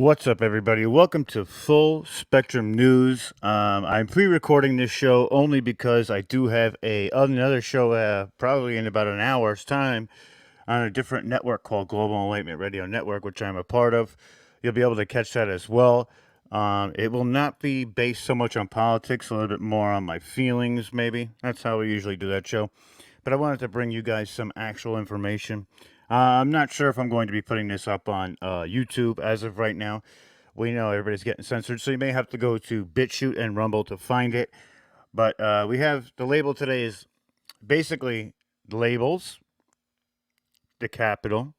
What's up, everybody? Welcome to Full Spectrum News. I'm pre-recording this show only because I do have another show probably in about an hour's time on a different network called Global Enlightenment Radio Network, which I'm a part of. You'll be able to catch that as well. It will not be based so much on politics, a little bit more on my feelings, maybe. That's how we usually do that show. But I wanted to bring you guys some actual information. I'm not sure if I'm going to be putting this up on YouTube as of right now. We know everybody's getting censored, so you may have to go to BitChute and Rumble to find it. But we have the label today is basically labels, the Capitol,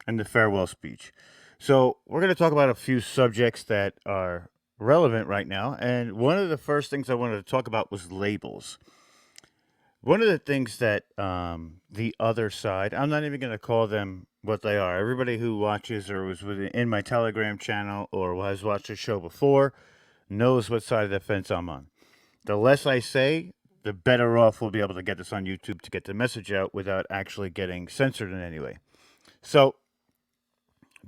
and the farewell speech. So we're going to talk about a few subjects that are relevant right now. And one of the first things I wanted to talk about was labels. One of the things that the other side, I'm not even going to call them what they are. Everybody who watches or was in my Telegram channel or has watched the show before knows what side of the fence I'm on. The less I say, the better off we'll be able to get this on YouTube to get the message out without actually getting censored in any way. So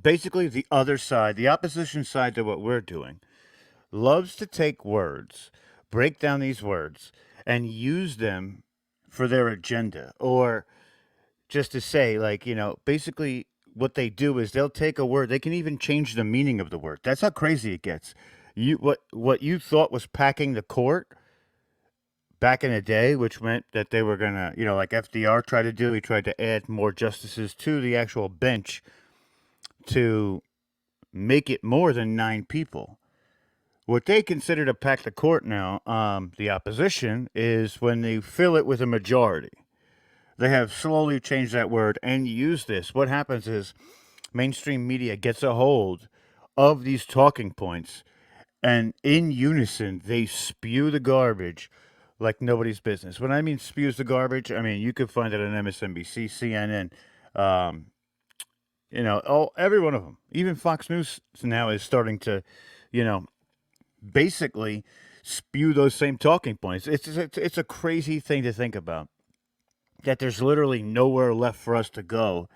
basically, the other side, the opposition side to what we're doing, loves to take words, break down these words, and use them for their agenda. Or just to say, like, basically what they do is they'll take a word, they can even change the meaning of the word. That's how crazy it gets. What you thought was packing the court back in the day, which meant that they were gonna, like FDR tried to do, he tried to add more justices to the actual bench to make it more than 9 people. What they consider to pack the court now, the opposition, is when they fill it with a majority. They have slowly changed that word and use this. What happens is mainstream media gets a hold of these talking points, and in unison, they spew the garbage like nobody's business. When I mean spews the garbage, I mean you can find it on MSNBC, CNN, every one of them. Even Fox News now is starting to, you know, basically spew those same talking points. It's a crazy thing to think about that there's literally nowhere left for us to go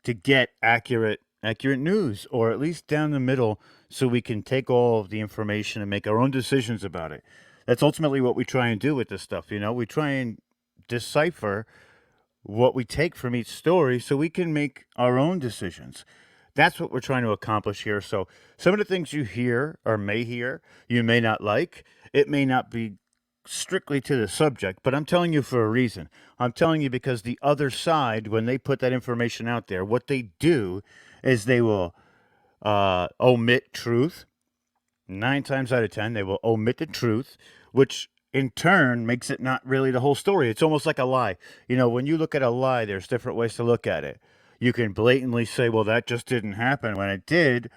to get accurate news, or at least down the middle, so we can take all of the information and make our own decisions about it. That's ultimately what we try and do with this stuff. We try and decipher what we take from each story so we can make our own decisions. That's what we're trying to accomplish here. So some of the things you hear or may hear, you may not like. It may not be strictly to the subject, but I'm telling you for a reason. I'm telling you because the other side, when they put that information out there, what they do is they will omit truth. 9 times out of 10, they will omit the truth, which in turn makes it not really the whole story. It's almost like a lie. When you look at a lie, there's different ways to look at it. You can blatantly say, well, that just didn't happen when it did,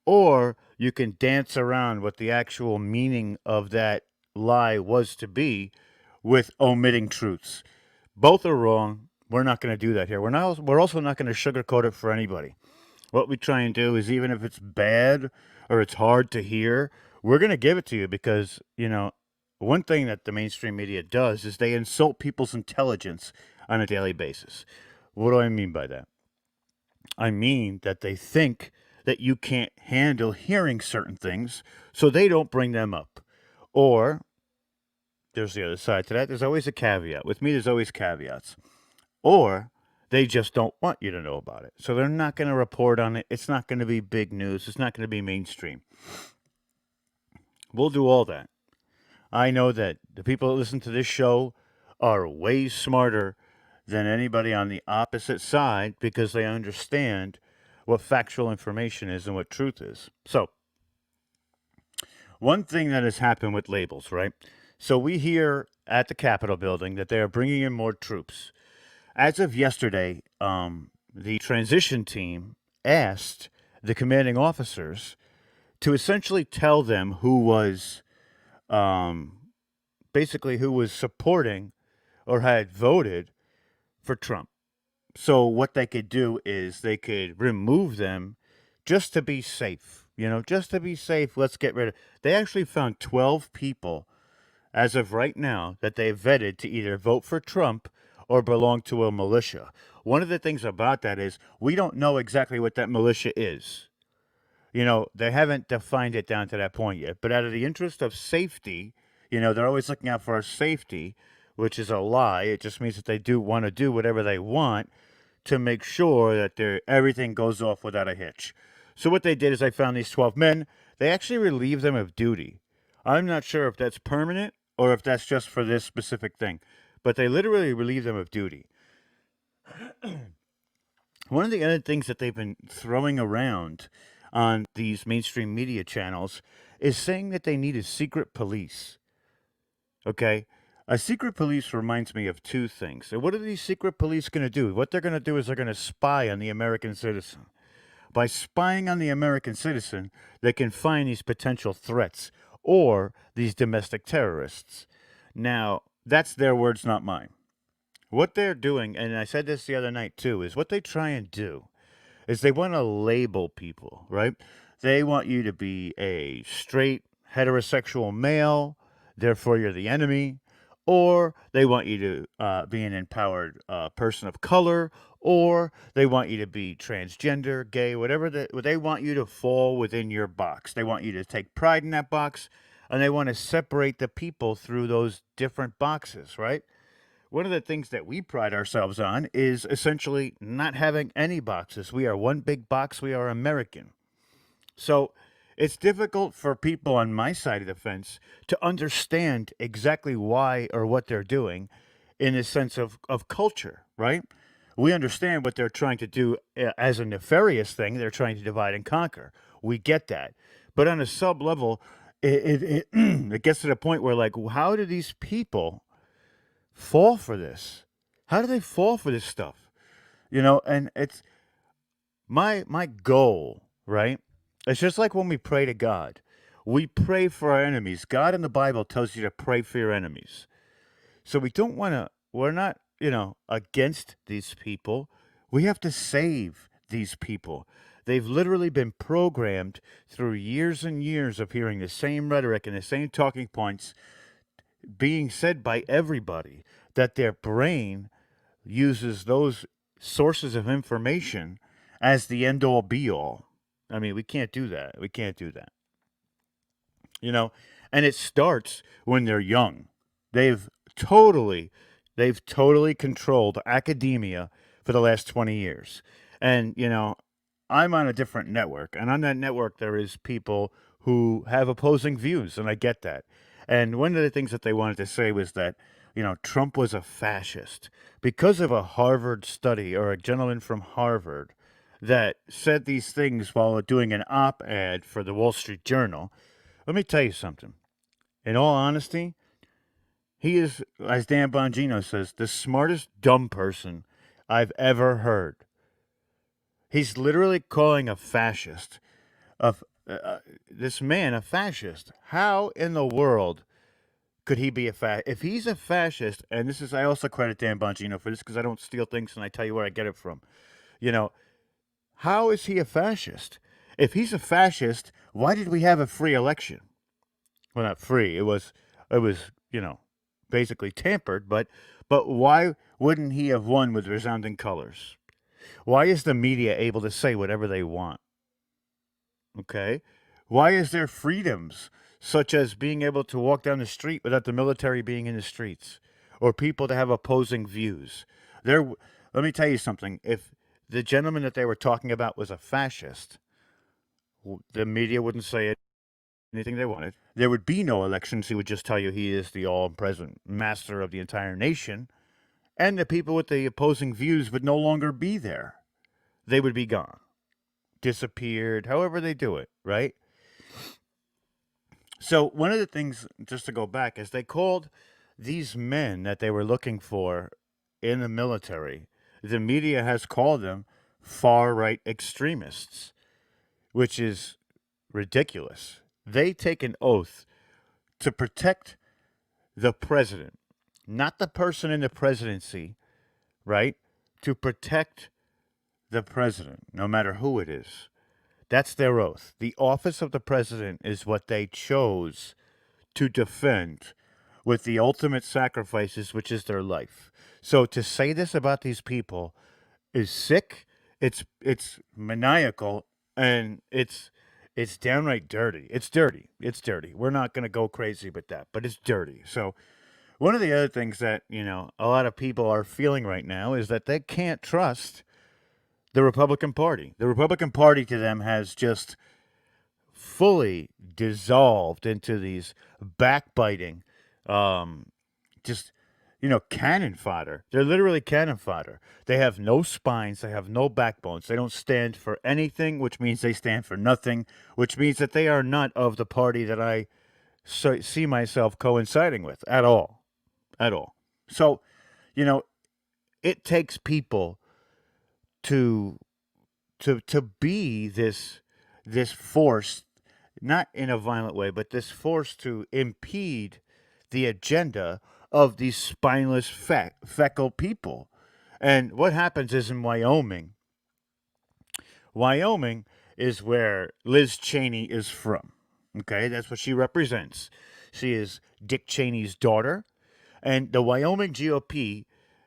or you can dance around what the actual meaning of that lie was to be with omitting truths. Both are wrong. We're not going to do that here. We're also not going to sugarcoat it for anybody. What we try and do is, even if it's bad or it's hard to hear, we're going to give it to you because, one thing that the mainstream media does is they insult people's intelligence on a daily basis. What do I mean by that? I mean that they think that you can't handle hearing certain things, so they don't bring them up. Or there's the other side to that. There's always a caveat. With me, there's always caveats. Or they just don't want you to know about it. So they're not going to report on it. It's not going to be big news. It's not going to be mainstream. We'll do all that. I know that the people that listen to this show are way smarter than anybody on the opposite side because they understand what factual information is and what truth is. So, one thing that has happened with labels, right? So, we hear at the Capitol building that they are bringing in more troops. As of yesterday, the transition team asked the commanding officers to essentially tell them who was um, basically who was supporting or had voted for Trump. So what they could do is they could remove them just to be safe. Just to be safe, let's get rid of. They actually found 12 people as of right now that they vetted to either vote for Trump or belong to a militia. One of the things about that is we don't know exactly what that militia is. They haven't defined it down to that point yet. But out of the interest of safety, they're always looking out for our safety, which is a lie. It just means that they do want to do whatever they want to make sure that everything goes off without a hitch. So what they did is I found these 12 men. They actually relieved them of duty. I'm not sure if that's permanent or if that's just for this specific thing, but they literally relieved them of duty. One of the other things that they've been throwing around on these mainstream media channels is saying that they need a secret police. Okay? A secret police reminds me of two things. And what are these secret police going to do? What they're going to do is they're going to spy on the American citizen. By spying on the American citizen, they can find these potential threats or these domestic terrorists. Now, that's their words, not mine. What they're doing, and I said this the other night too, is what they try and do is they want to label people, right? They want you to be a straight heterosexual male, therefore you're the enemy, or they want you to be an empowered person of color, or they want you to be transgender, gay, whatever. They want you to fall within your box. They want you to take pride in that box, and they want to separate the people through those different boxes, right? One of the things that we pride ourselves on is essentially not having any boxes. We are one big box. We are American. So it's difficult for people on my side of the fence to understand exactly why or what they're doing in the sense of culture, right? We understand what they're trying to do as a nefarious thing. They're trying to divide and conquer. We get that. But on a sub level, it gets to the point where, like, how do these people fall for this? How do they fall for this stuff? And it's my goal, right? It's just like when we pray to God. We pray for our enemies. God in the Bible tells you to pray for your enemies. So we're not, against these people. We have to save these people. They've literally been programmed through years and years of hearing the same rhetoric and the same talking points being said by everybody, that their brain uses those sources of information as the end all be all. I mean, we can't do that. We can't do that. And it starts when they're young. They've totally they've totally controlled academia for the last 20 years. And, I'm on a different network, and on that network there is people who have opposing views, and I get that. And one of the things that they wanted to say was that, Trump was a fascist because of a Harvard study or a gentleman from Harvard that said these things while doing an op-ed for the Wall Street Journal. Let me tell you something. In all honesty, he is, as Dan Bongino says, the smartest dumb person I've ever heard. He's literally calling a fascist, this man a fascist. How in the world could he be a if he's a fascist? And this is, I also credit Dan Bongino for this because I don't steal things and I tell you where I get it from. How is he a fascist? If he's a fascist, why did we have a free election? Well, not free. It was, basically tampered. But why wouldn't he have won with resounding colors? Why is the media able to say whatever they want? Okay. Why is there freedoms such as being able to walk down the street without the military being in the streets, or people to have opposing views? Let me tell you something. If the gentleman that they were talking about was a fascist, the media wouldn't say anything they wanted. There would be no elections. He would just tell you he is the all-present master of the entire nation, and the people with the opposing views would no longer be there. They would be gone, disappeared, however they do it, right? So one of the things, just to go back, is they called these men that they were looking for in the military, the media has called them far-right extremists, which is ridiculous. They take an oath to protect the president, not the person in the presidency, right? To protect the president, no matter who it is. That's their oath. The office of the president is what they chose to defend with the ultimate sacrifices, which is their life. So to say this about these people is sick. It's maniacal, and it's It's downright dirty. It's dirty. It's dirty. We're not going to go crazy with that, but it's dirty. So, one of the other things that, a lot of people are feeling right now is that they can't trust the Republican Party. The Republican Party to them has just fully dissolved into these backbiting, just cannon fodder. They're literally cannon fodder. They have no spines. They have no backbones. They don't stand for anything, which means they stand for nothing, which means that they are not of the party that I see myself coinciding with at all. At all. So, it takes people to be this force, not in a violent way, but this force to impede the agenda of these spineless, feckle people. And what happens is in Wyoming is where Liz Cheney is from. Okay, that's what she represents. She is Dick Cheney's daughter, and the Wyoming GOP,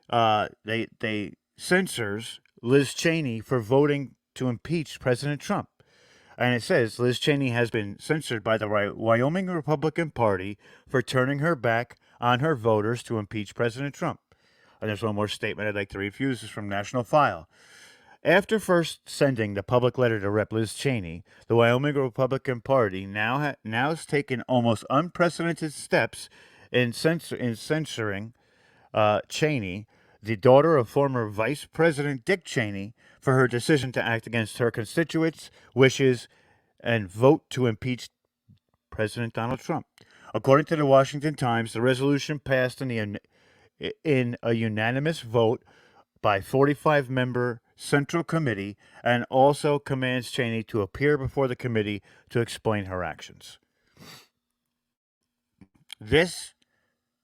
they censors Liz Cheney for voting to impeach President Trump. And it says Liz Cheney has been censored by the Wyoming Republican Party for turning her back on her voters to impeach President Trump. And there's one more statement I'd like to read. This is from National File. After first sending the public letter to Rep. Liz Cheney, the Wyoming Republican Party now has taken almost unprecedented steps in censoring Cheney, the daughter of former Vice President Dick Cheney, for her decision to act against her constituents' wishes and vote to impeach President Donald Trump. According to the Washington Times, the resolution passed in a unanimous vote by 45-member Central Committee and also commands Cheney to appear before the committee to explain her actions. This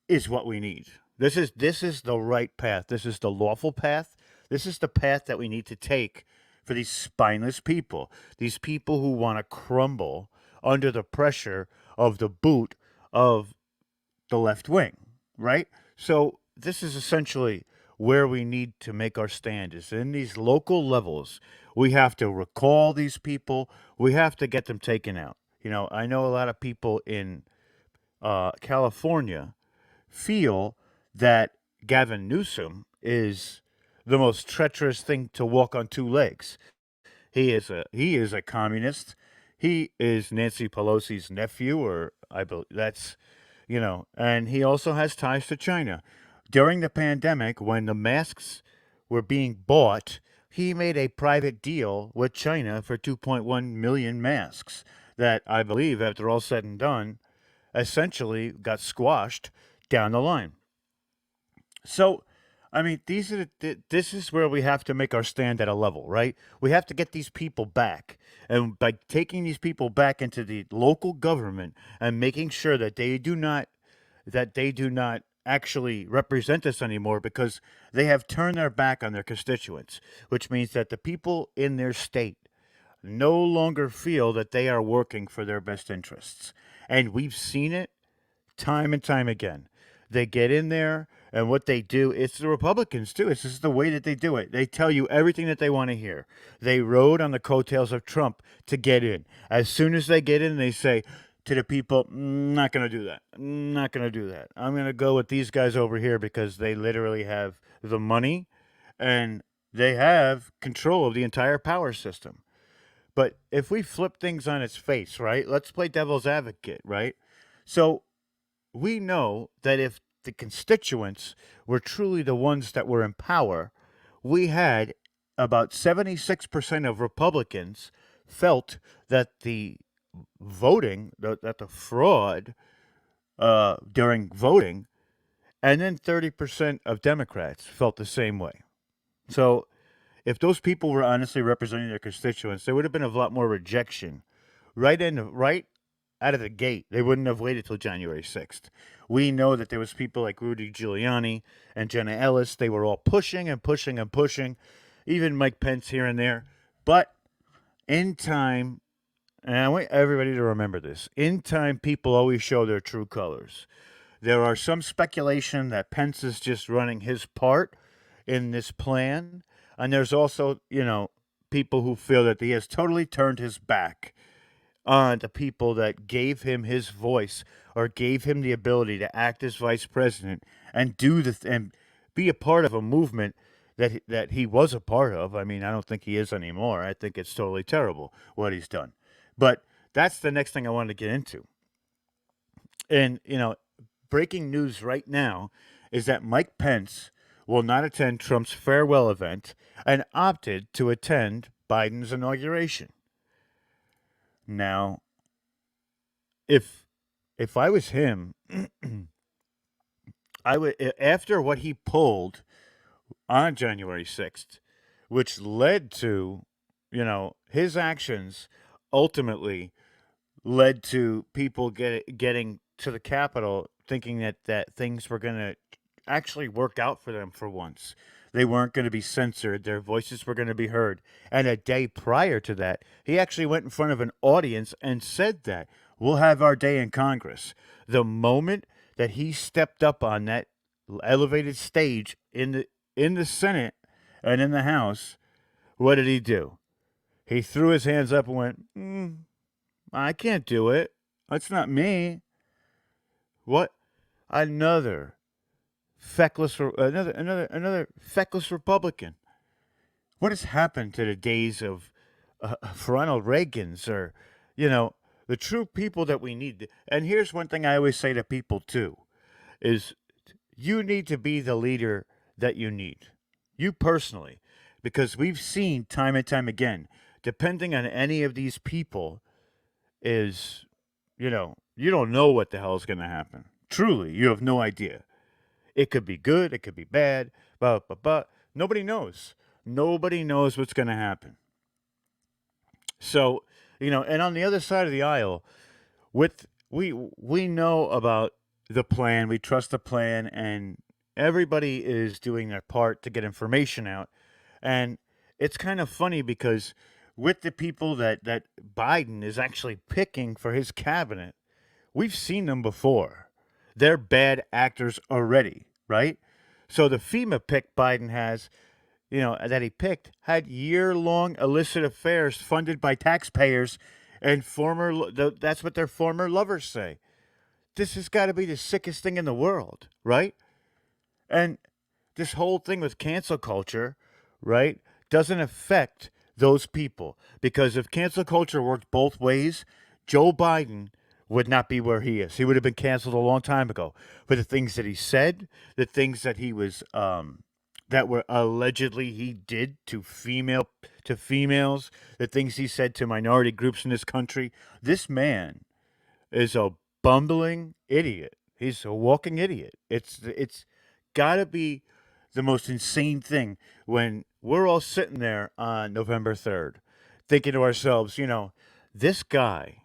is what we need. This is the right path. This is the lawful path. This is the path that we need to take for these spineless people. These people who want to crumble under the pressure of the boot of the left wing, right? So this is essentially where we need to make our stand, is in these local levels. We have to recall these people. We have to get them taken out. I know a lot of people in California feel that Gavin Newsom is the most treacherous thing to walk on two legs. He is a communist. He is Nancy Pelosi's nephew, or I believe that's, and he also has ties to China. During the pandemic, when the masks were being bought, he made a private deal with China for 2.1 million masks that I believe, after all said and done, essentially got squashed down the line. So, I mean, this is where we have to make our stand at a level, right? We have to get these people back. And by taking these people back into the local government and making sure that they do not actually represent us anymore, because they have turned their back on their constituents, which means that the people in their state no longer feel that they are working for their best interests. And we've seen it time and time again. They get in there, and what they do, it's the Republicans too. It's just the way that they do it. They tell you everything that they want to hear. They rode on the coattails of Trump to get in. As soon as they get in, they say to the people, not going to do that. Not going to do that. I'm going to go with these guys over here because they literally have the money and they have control of the entire power system. But if we flip things on its face, right? Let's play devil's advocate, right? So we know that if the constituents were truly the ones that were in power, we had about 76% of Republicans felt that the voting, that the fraud during voting, and then 30% of Democrats felt the same way. So if those people were honestly representing their constituents, there would have been a lot more rejection right out of the gate. They wouldn't have waited till January 6th. We know that there was people like Rudy Giuliani and Jenna Ellis. They were all pushing and pushing and pushing, even Mike Pence here and there. But in time, and I want everybody to remember this, in time, people always show their true colors. There are some speculation that Pence is just running his part in this plan. And there's also, people who feel that he has totally turned his back on the people that gave him his voice or gave him the ability to act as vice president and and be a part of a movement that he was a part of. I mean, I don't think he is anymore. I think it's totally terrible what he's done. But that's the next thing I wanted to get into. And breaking news right now is that Mike Pence will not attend Trump's farewell event and opted to attend Biden's inauguration. Now, if I was him, I would, after what he pulled on January 6th, which led to, his actions ultimately led to people getting to the Capitol thinking that things were going to actually work out for them for once. They weren't going to be censored. Their voices were going to be heard. And a day prior to that, he actually went in front of an audience and said that we'll have our day in Congress. The moment that he stepped up on that elevated stage in the Senate and in the House, what did he do? He threw his hands up and went, I can't do it. That's not me. What? Another another feckless Republican. What has happened to the days of Ronald Reagan's or the true people that we need? And here's one thing I always say to people too: is you need to be the leader that you need, you personally, because we've seen time and time again. Depending on any of these people, is you don't know what the hell is going to happen. Truly, you have no idea. It could be good, it could be bad, but nobody knows. Nobody knows what's going to happen. So, and on the other side of the aisle, we know about the plan, we trust the plan, and everybody is doing their part to get information out. And it's kind of funny because with the people that Biden is actually picking for his cabinet, we've seen them before. They're bad actors already, right? So the FEMA pick Biden has, that he picked, had year-long illicit affairs funded by taxpayers and that's what their former lovers say. This has got to be the sickest thing in the world, right? And this whole thing with cancel culture, right, doesn't affect those people. Because if cancel culture worked both ways, Joe Biden would not be where he is. He would have been canceled a long time ago for the things that he said, the things that he was that were allegedly he did to females, the things he said to minority groups in this country. This man is a bumbling idiot. He's a walking idiot. It's got to be the most insane thing when we're all sitting there on November 3rd thinking to ourselves, this guy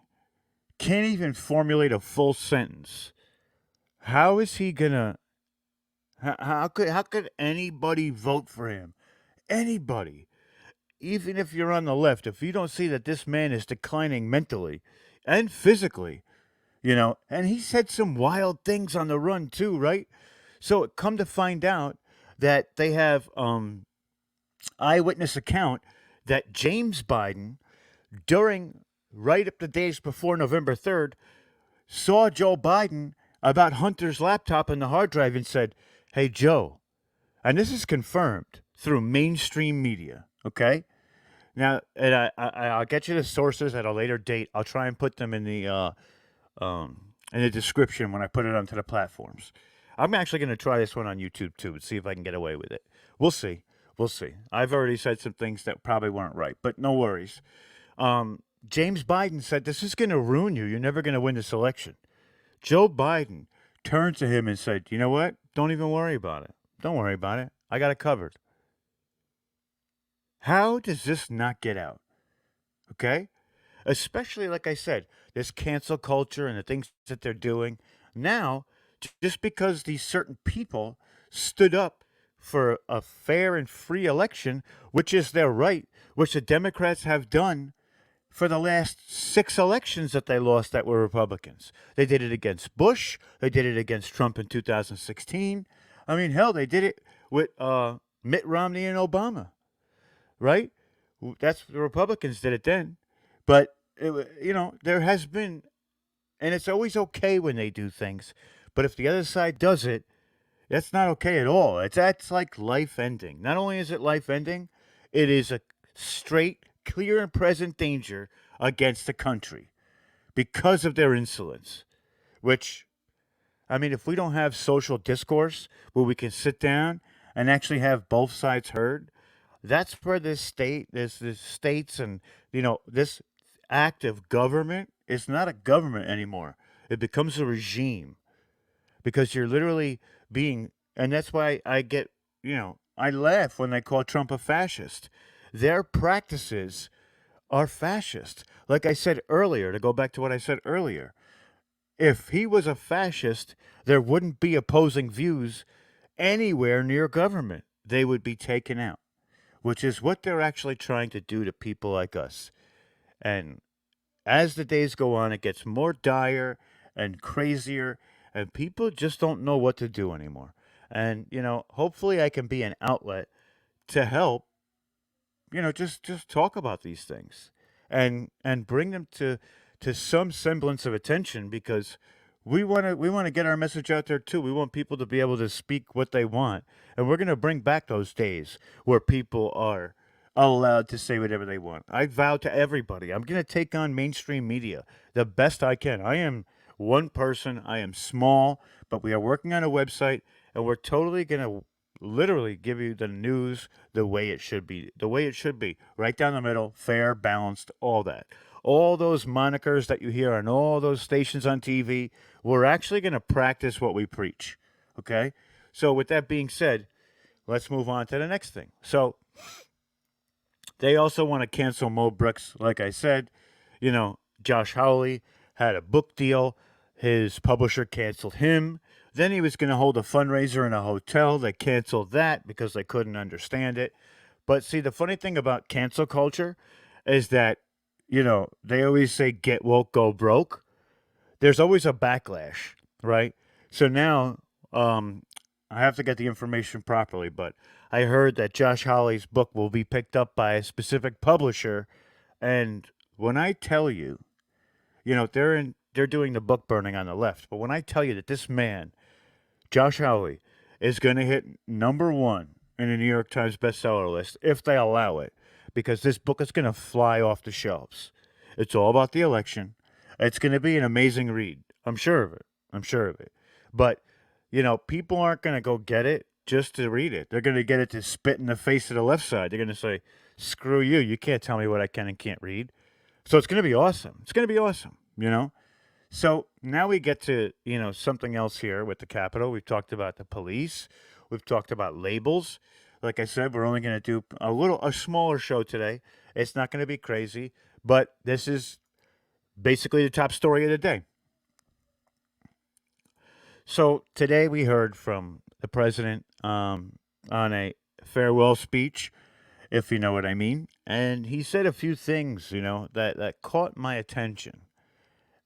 can't even formulate a full sentence. How is he gonna? How could anybody vote for him? Anybody, even if you're on the left, if you don't see that this man is declining mentally and physically, and he said some wild things on the run too, right? So come to find out that they have eyewitness account that James Biden, during right up the days before November 3rd, saw Joe Biden about Hunter's laptop and the hard drive and said, "Hey, Joe," and this is confirmed through mainstream media, okay? Now, and I'll get you the sources at a later date. I'll try and put them in the description when I put it onto the platforms. I'm actually going to try this one on YouTube too and see if I can get away with it. We'll see. We'll see. I've already said some things that probably weren't right, but no worries. James Biden said, "This is going to ruin you. You're never going to win this election." Joe Biden turned to him and said, "You know what? Don't even worry about it. Don't worry about it. I got it covered." How does this not get out? Okay? Especially, like I said, this cancel culture and the things that they're doing. Now, just because these certain people stood up for a fair and free election, which is their right, which the Democrats have done for the last 6 elections that they lost that were Republicans. They did it against Bush. They did it against Trump in 2016. I mean, hell, they did it with Mitt Romney and Obama, right? That's the Republicans did it then. But there has been, and it's always okay when they do things, but if the other side does it, that's not okay at all. That's like life ending. Not only is it life ending, it is a straight, clear, and present danger against the country because of their insolence. Which, I mean, if we don't have social discourse where we can sit down and actually have both sides heard, that's where this states, and this act of government is not a government anymore. It becomes a regime because you're literally being, and that's why I laugh when they call Trump a fascist. Their practices are fascist. Like I said earlier, to go back to what I said earlier, if he was a fascist, there wouldn't be opposing views anywhere near government. They would be taken out, which is what they're actually trying to do to people like us. And as the days go on, it gets more dire and crazier, and people just don't know what to do anymore. And hopefully, I can be an outlet to help. Just talk about these things, and bring them to some semblance of attention because we want to get our message out there too. We want people to be able to speak what they want, and we're going to bring back those days where people are allowed to say whatever they want. I vow to everybody, I'm going to take on mainstream media the best I can. I am one person. I am small, but we are working on a website, and we're totally going to literally give you the news the way it should be, right down the middle, fair, balanced, all that. All those monikers that you hear on all those stations on TV, we're actually going to practice what we preach. Okay? So, with that being said, let's move on to the next thing. So, they also want to cancel Mo Brooks, like I said. Josh Hawley had a book deal. His publisher canceled him. Then he was going to hold a fundraiser in a hotel. They canceled that because they couldn't understand it. But see, the funny thing about cancel culture is that, they always say get woke, go broke. There's always a backlash, right? So now, I have to get the information properly, but I heard that Josh Hawley's book will be picked up by a specific publisher. And when I tell you, they're doing the book burning on the left, but when I tell you that this man, Josh Hawley, is going to hit number one in the New York Times bestseller list if they allow it, because this book is going to fly off the shelves. It's all about the election. It's going to be an amazing read. I'm sure of it. I'm sure of it. But, people aren't going to go get it just to read it. They're going to get it to spit in the face of the left side. They're going to say, screw you. You can't tell me what I can and can't read. So it's going to be awesome. It's going to be awesome. So now we get to, something else here with the Capitol. We've talked about the police. We've talked about labels. Like I said, we're only going to do a smaller show today. It's not going to be crazy, but this is basically the top story of the day. So today we heard from the president on a farewell speech, if you know what I mean. And he said a few things, that caught my attention.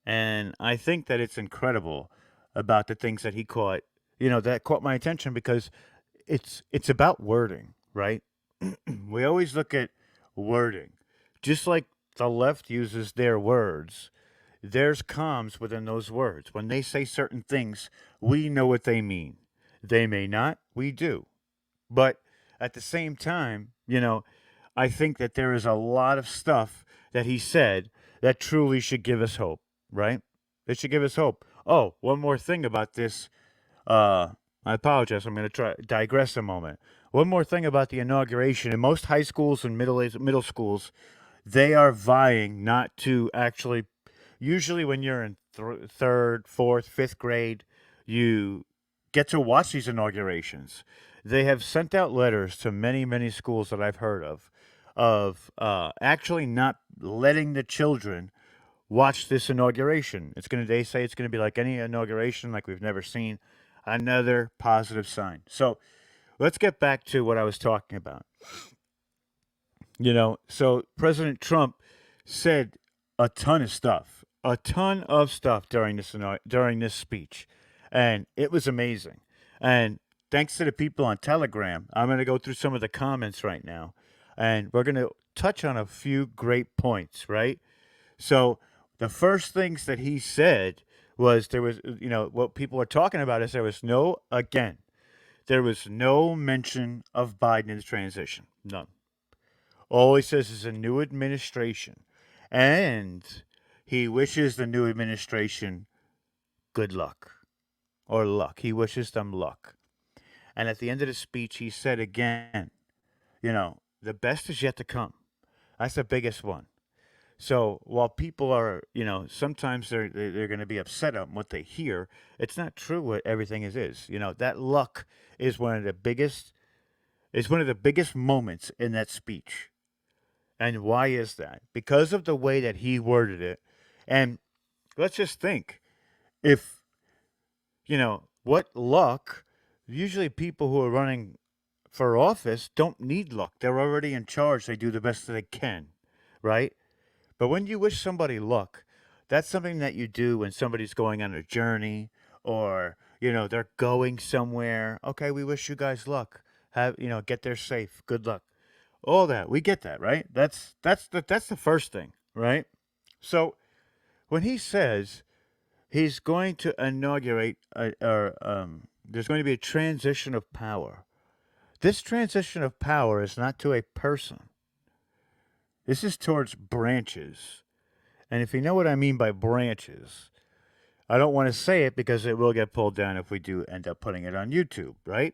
And I think that it's incredible about the things that he caught, that caught my attention because it's about wording, right? We always look at wording. Just like the left uses their words, theirs comes within those words. When they say certain things, we know what they mean. They may not, we do. But at the same time, I think that there is a lot of stuff that he said that truly should give us hope, right? It should give us hope. Oh, one more thing about this. I apologize. I'm going to try digress a moment. One more thing about the inauguration. In most high schools and middle schools, they are vying not to actually. Usually, when you're in third, fourth, fifth grade, you get to watch these inaugurations. They have sent out letters to many, many schools that I've heard of actually not letting the children watch this inauguration. They say it's going to be like any inauguration like we've never seen. Another positive sign. So let's get back to what I was talking about. So President Trump said a ton of stuff, during this speech, and it was amazing. And thanks to the people on Telegram, I'm going to go through some of the comments right now, and we're going to touch on a few great points, right? So the first things that he said was there was, what people are talking about is there was no mention of Biden in the transition. None. All he says is a new administration. And he wishes the new administration good luck or luck. He wishes them luck. And at the end of the speech, he said again, the best is yet to come. That's the biggest one. So while people are, sometimes they're going to be upset on what they hear, it's not true what everything is. That luck is one of the biggest moments in that speech. And why is that? Because of the way that he worded it. And let's just think if, what luck, usually people who are running for office don't need luck. They're already in charge. They do the best that they can, right? But when you wish somebody luck, that's something that you do when somebody's going on a journey or, they're going somewhere. Okay, we wish you guys luck. Get there safe. Good luck. All that. We get that, right? That's the first thing, right? So when he says he's going to inaugurate there's going to be a transition of power. This transition of power is not to a person. This is towards branches. And if you know what I mean by branches, I don't want to say it because it will get pulled down if we do end up putting it on YouTube, right?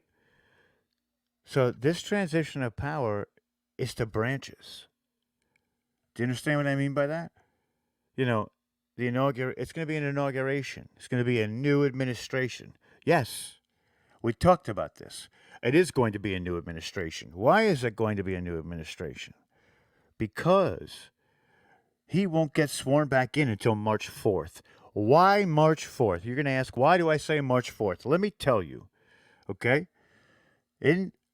So this transition of power is to branches. Do you understand what I mean by that? It's going to be an inauguration. It's going to be a new administration. Yes, we talked about this. It is going to be a new administration. Why is it going to be a new administration? Because he won't get sworn back in until March 4th. Why March 4th? You're going to ask, why do I say March 4th? Let me tell you, okay?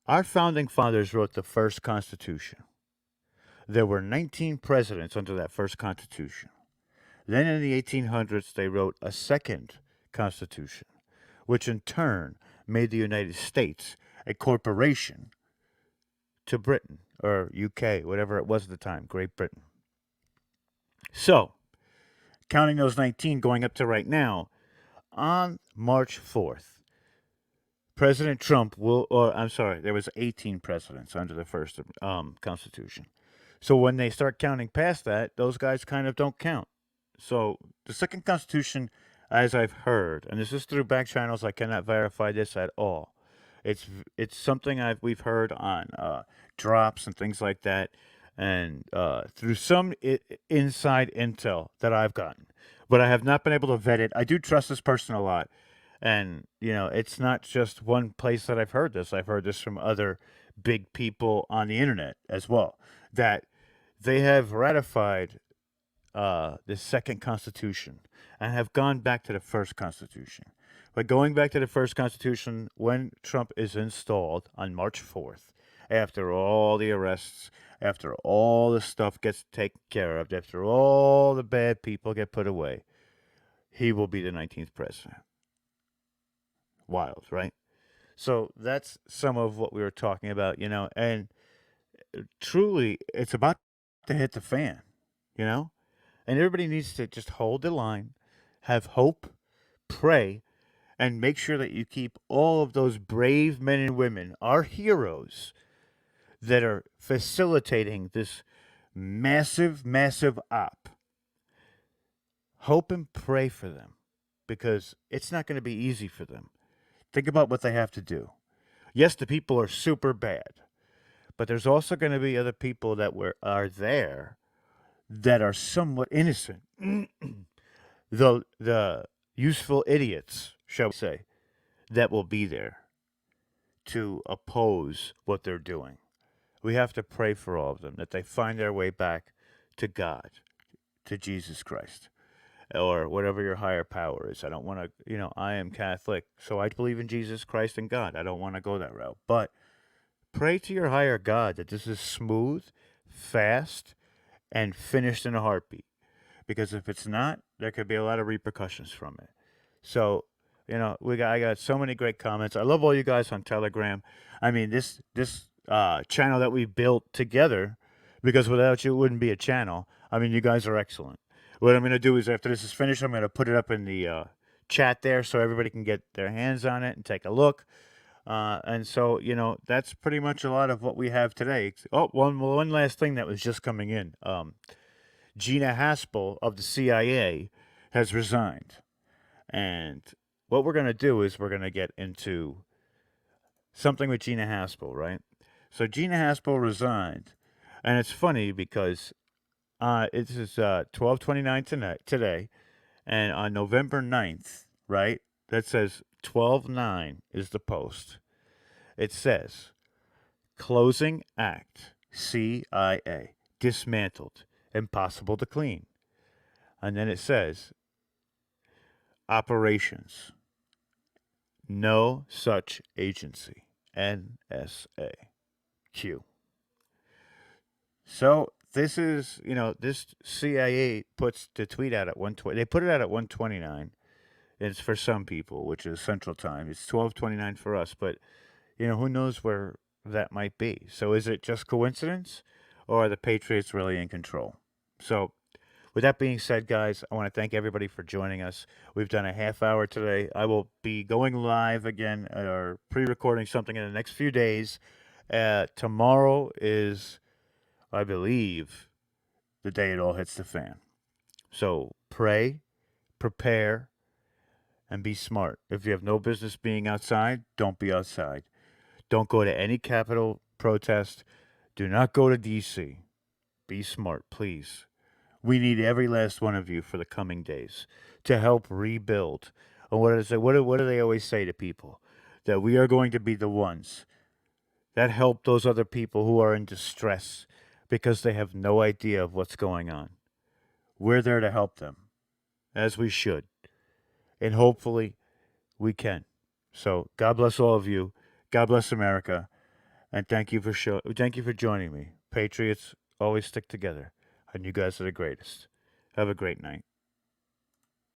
Our founding fathers wrote the first Constitution. There were 19 presidents under that first Constitution. Then in the 1800s, they wrote a second Constitution, which in turn made the United States a corporation to Britain, or UK, whatever it was at the time, Great Britain. So, counting those 19 going up to right now, on March 4th, President Trump there was 18 presidents under the first Constitution. So when they start counting past that, those guys kind of don't count. So the second Constitution, as I've heard, and this is through back channels, I cannot verify this at all. It's something we've heard on drops and things like that, and through some inside intel that I've gotten, but I have not been able to vet it. I do trust this person a lot, and it's not just one place that I've heard this. I've heard this from other big people on the internet as well, that they have ratified the second Constitution and have gone back to the first Constitution. But going back to the first Constitution, when Trump is installed on March 4th, after all the arrests, after all the stuff gets taken care of, after all the bad people get put away, he will be the 19th president. Wild, right? So that's some of what we were talking about, and truly, it's about to hit the fan, and everybody needs to just hold the line, have hope, pray, and make sure that you keep all of those brave men and women, our heroes, that are facilitating this massive, massive op. Hope and pray for them, because it's not going to be easy for them. Think about what they have to do. Yes, the people are super bad, but there's also going to be other people that are there that are somewhat innocent. the useful idiots, shall we say, that will be there to oppose what they're doing. We have to pray for all of them, that they find their way back to God, to Jesus Christ, or whatever your higher power is. I don't want to, I am Catholic, so I believe in Jesus Christ and God. I don't want to go that route. But pray to your higher God that this is smooth, fast, and finished in a heartbeat. Because if it's not, there could be a lot of repercussions from it. So, I got so many great comments. I love all you guys on Telegram. I mean, this channel that we built together, because without you, it wouldn't be a channel. I mean, you guys are excellent. What I'm going to do is after this is finished, I'm going to put it up in the chat there so everybody can get their hands on it and take a look. And so, that's pretty much a lot of what we have today. Oh, one last thing that was just coming in. Gina Haspel of the CIA has resigned. And what we're going to do is we're going to get into something with Gina Haspel, right? So Gina Haspel resigned. And it's funny because it is 12/29 today. And on November 9th, right, that says 12/9 is the post. It says, closing act, CIA, dismantled, impossible to clean. And then it says, operations, no such agency, NSA, Q. So this is, this CIA puts the tweet out at 120. They put it out at 129. It's for some people, which is Central Time. It's 12:29 for us, but who knows where that might be. So is it just coincidence, or are the Patriots really in control? So with that being said, guys, I want to thank everybody for joining us. We've done a half hour today. I will be going live again or pre-recording something in the next few days. Tomorrow is, I believe, the day it all hits the fan. So pray, prepare, and be smart. If you have no business being outside, don't be outside. Don't go to any Capitol protest. Do not go to D.C. Be smart, please. We need every last one of you for the coming days to help rebuild. And what do they always say to people? That we are going to be the ones that help those other people who are in distress because they have no idea of what's going on. We're there to help them, as we should. And hopefully we can. So God bless all of you. God bless America. And thank you for joining me. Patriots always stick together. And you guys are the greatest. Have a great night.